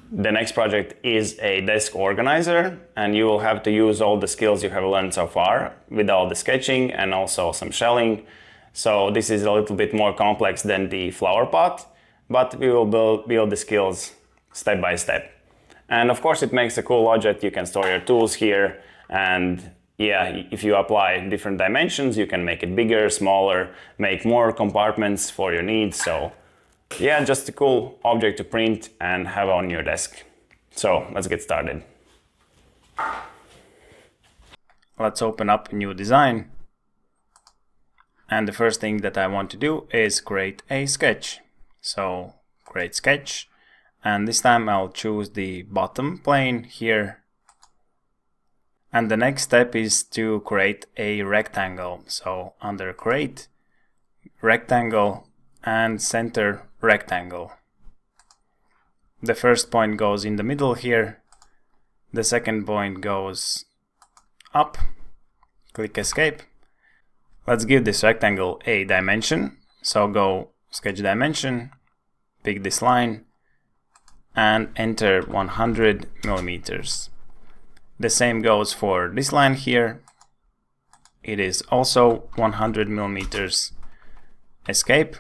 The next project is a desk organizer, and you will have to use all the skills you have learned so far with all the sketching and also some shelling. So this is a little bit more complex than the flower pot, but we will build the skills step by step. And of course it makes a cool object. You can store your tools here, and yeah, if you apply different dimensions, you can make it bigger, smaller, make more compartments for your needs. So yeah, just a cool object to print and have on your desk. So let's get started. Let's open up a new design. And the first thing that I want to do is create a sketch. So create sketch. And this time I'll choose the bottom plane here. And the next step is to create a rectangle. So under create, rectangle, and center rectangle. The first point goes in the middle here. The second point goes up. Click escape. Let's give this rectangle a dimension. So go sketch dimension, pick this line, and enter 100 millimeters. The same goes for this line here. It is also 100 millimeters. Escape.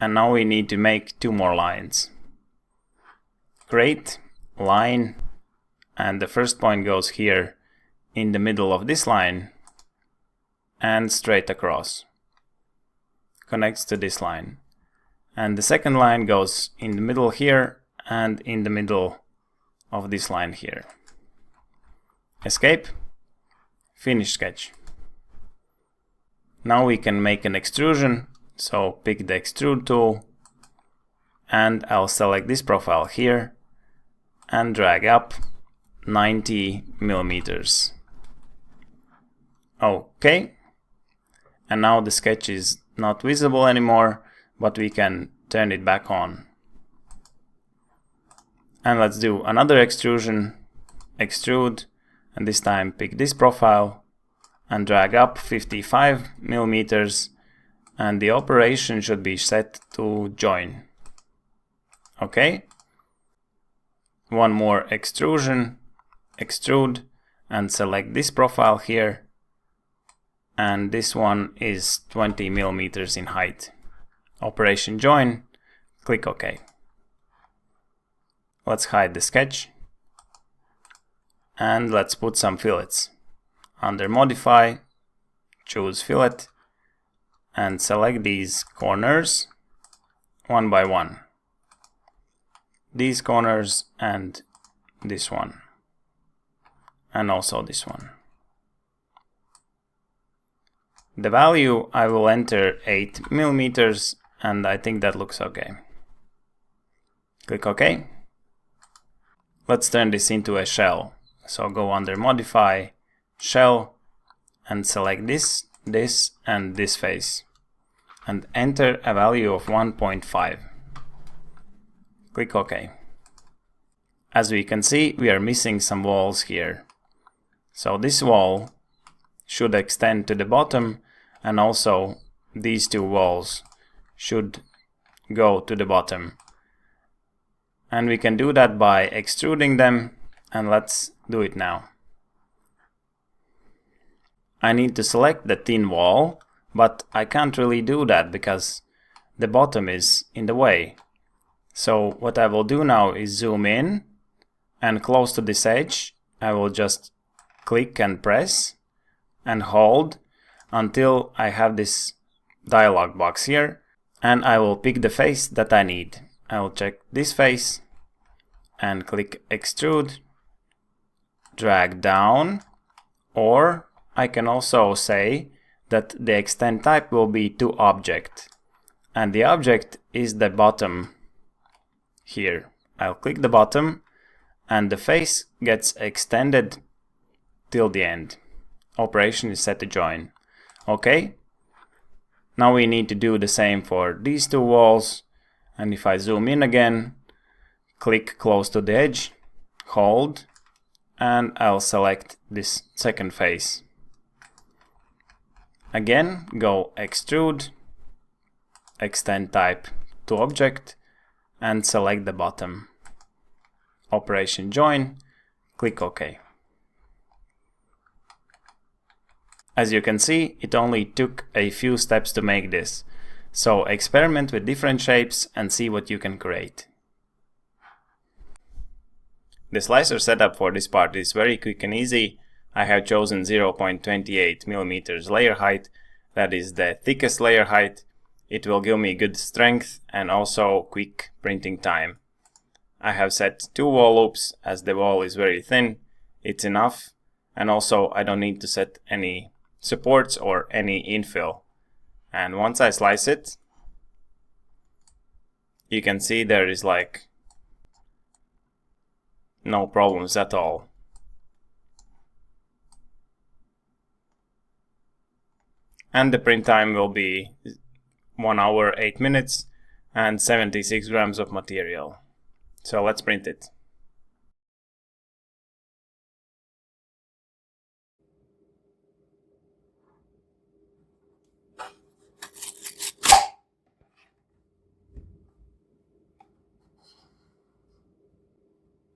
And now we need to make 2 more lines. Create line, and the first point goes here in the middle of this line and straight across. Connects to this line. And the second line goes in the middle here and in the middle of this line here. Escape. Finish sketch. Now we can make an extrusion. So pick the extrude tool, and I'll select this profile here and drag up 90 millimeters. Okay. And now the sketch is not visible anymore, but we can turn it back on. And let's do another extrusion, extrude, and this time pick this profile and drag up 55 millimeters. And the operation should be set to join. Okay. One more extrusion, extrude, and select this profile here. And this one is 20 millimeters in height. Operation join, click OK. Let's hide the sketch. And let's put some fillets. Under modify, choose fillet. And select these corners one by one. These corners and this one. And also this one. The value I will enter 8 millimeters, and I think that looks okay. Click OK. Let's turn this into a shell. So go under modify, shell, and select this, and this face. And enter a value of 1.5. Click OK. As we can see, we are missing some walls here. So this wall should extend to the bottom, and also these 2 walls should go to the bottom. And we can do that by extruding them, and let's do it now. I need to select the thin wall, but I can't really do that because the bottom is in the way. So what I will do now is zoom in, and close to this edge I will just click and press and hold until I have this dialog box here, and I will pick the face that I need. I will check this face and click extrude, drag down, or I can also say that the extend type will be to object, and the object is the bottom here. I'll click the bottom, and the face gets extended till the end. Operation is set to join. Okay. Now we need to do the same for these 2 walls, and if I zoom in again, click close to the edge, hold, and I'll select this second face. Again, go extrude, extend type to object, and select the bottom. operation join, click OK. As you can see, it only took a few steps to make this. So experiment with different shapes and see what you can create. The slicer setup for this part is very quick and easy. I have chosen 0.28mm layer height. That is the thickest layer height. It will give me good strength and also quick printing time. I have set 2 wall loops as the wall is very thin. It's enough. And also I don't need to set any supports or any infill. And once I slice it, you can see there is like no problems at all. And the print time will be 1 hour 8 minutes and 76 grams of material. So let's print it.